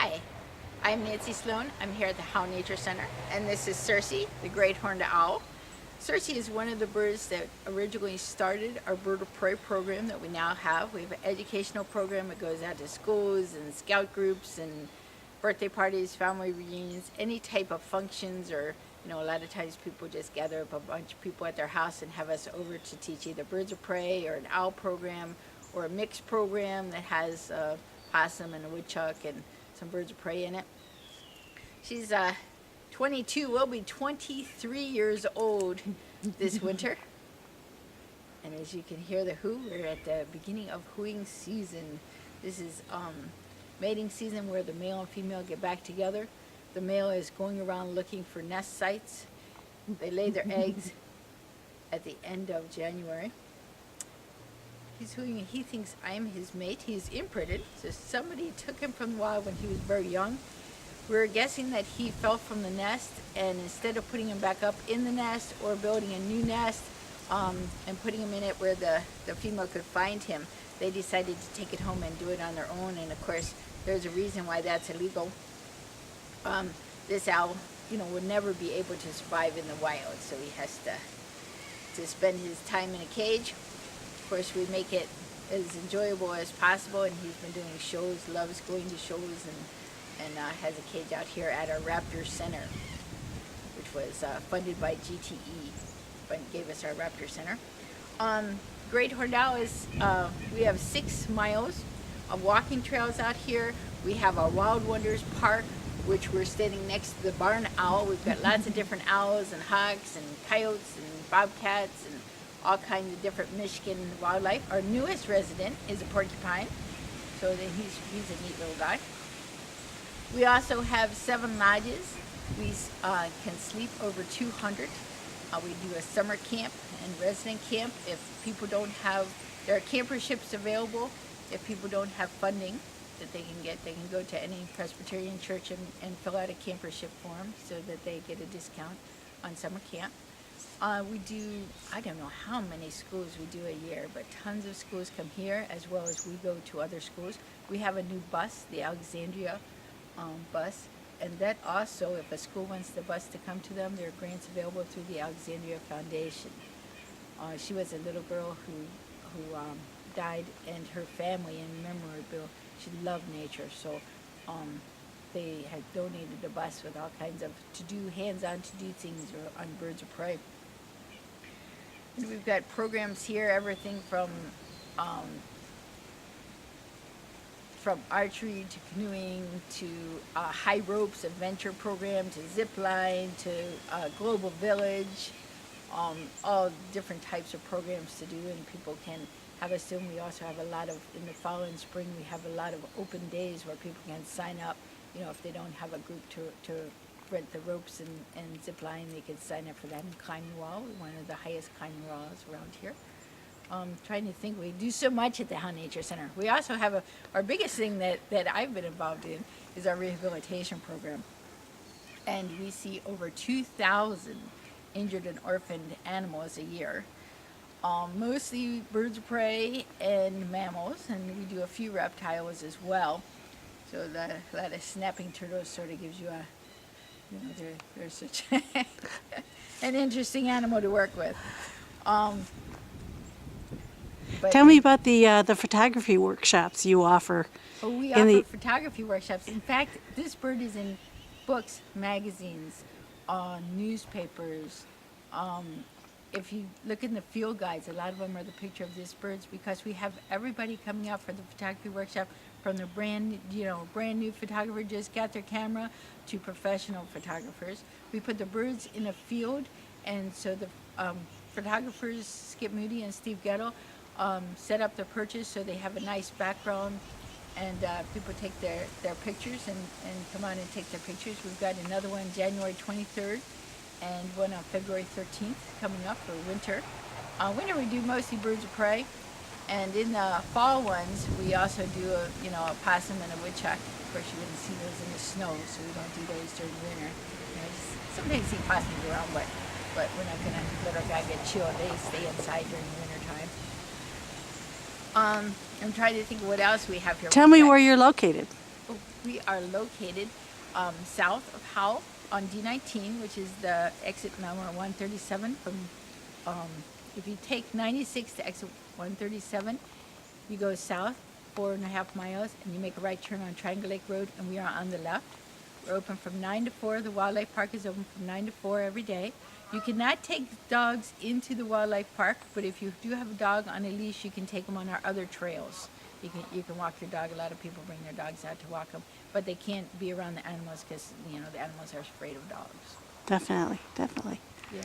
Hi, I'm Nancy Sloan. I'm here at the Howell Nature Center, and this is Circe, the great horned owl. Circe is one of the birds that originally started our bird of prey program that we now have. We have an educational program that goes out to schools and scout groups and birthday parties, family reunions, any type of functions, or a lot of times people just gather up a bunch of people at their house and have us over to teach either birds of prey or an owl program or a mixed program that has a possum and a woodchuck and some birds of prey in it. She's 22, will be 23 years old this winter. And as you can hear the who, we're at the beginning of hooing season. This is mating season where the male and female get back together. The male is going around looking for nest sites. They lay their eggs at the end of January. He's hooing and he thinks I'm his mate. He's imprinted, so somebody took him from the wild when he was very young. We're guessing that he fell from the nest, and instead of putting him back up in the nest or building a new nest and putting him in it where the female could find him, they decided to take it home and do it on their own. And of course, there's a reason why that's illegal. This owl, would never be able to survive in the wild, so he has to spend his time in a cage. Of course, we make it as enjoyable as possible, and he's been doing shows, loves going to shows, and has a cage out here at our Raptor Center, which was funded by GTE, but gave us our Raptor Center. Great horned owl is, we have 6 miles of walking trails out here. We have our Wild Wonders Park, which we're standing next to the barn owl. We've got lots of different owls and hawks and coyotes and bobcats and all kinds of different Michigan wildlife. Our newest resident is a porcupine, so that he's a neat little guy. We also have 7 lodges. We can sleep over 200. We do a summer camp and resident camp. If people don't have, there are camperships available. If people don't have funding that they can get, they can go to any Presbyterian church and fill out a campership form so that they get a discount on summer camp. We do, I don't know how many schools we do a year, but tons of schools come here as well as we go to other schools. We have a new bus, the Alexandria bus, and that also, if a school wants the bus to come to them, there are grants available through the Alexandria Foundation. She was a little girl who died, and her family in memorial, she loved nature, so they had donated a bus with all kinds of hands-on to do things on birds of prey. And we've got programs here, everything from archery to canoeing to high ropes adventure program to zip line to global village, all different types of programs to do, and people can have us do. We also have a lot of, in the fall and spring, we have a lot of open days where people can sign up. If they don't have a group to rent the ropes and zip line, they can sign up for that and climb the wall, one of the highest climbing walls around here. Trying to think, we do so much at the Howell Nature Center. We also have our biggest thing that I've been involved in is our rehabilitation program. And we see over 2,000 injured and orphaned animals a year. Mostly birds of prey and mammals, and we do a few reptiles as well. So a lot of snapping turtles sort of gives you they're such an interesting animal to work with. Tell me about the photography workshops you offer. We offer photography workshops. In fact, this bird is in books, magazines, newspapers. If you look in the field guides, a lot of them are the picture of this bird, because we have everybody coming out for the photography workshop, from the brand new photographer just got their camera to professional photographers. We put the birds in a field, and so the photographers, Skip Moody and Steve Gettle, set up the perches so they have a nice background, and people take their pictures and come on and take their pictures. We've got another one January 23rd and one on February 13th coming up for winter. Winter we do mostly birds of prey, and in the fall ones we also do a possum and a woodchuck. Of course, you wouldn't see those in the snow, so we don't do those during winter. Sometimes see possums around, but we're not going to let our guy get chilled. They stay inside during the winter time. I'm trying to think of what else we have here. Tell me where you're located. We are located south of Howell on D19, which is the exit number 137 from, if you take 96 to exit 137, you go south 4.5 miles and you make a right turn on Triangle Lake Road, and we are on the left. We're open from 9 to 4. The Wildlife Park is open from 9 to 4 every day. You cannot take dogs into the Wildlife Park, but if you do have a dog on a leash, you can take them on our other trails. You can walk your dog. A lot of people bring their dogs out to walk them, but they can't be around the animals because, the animals are afraid of dogs. Definitely, definitely. Yeah.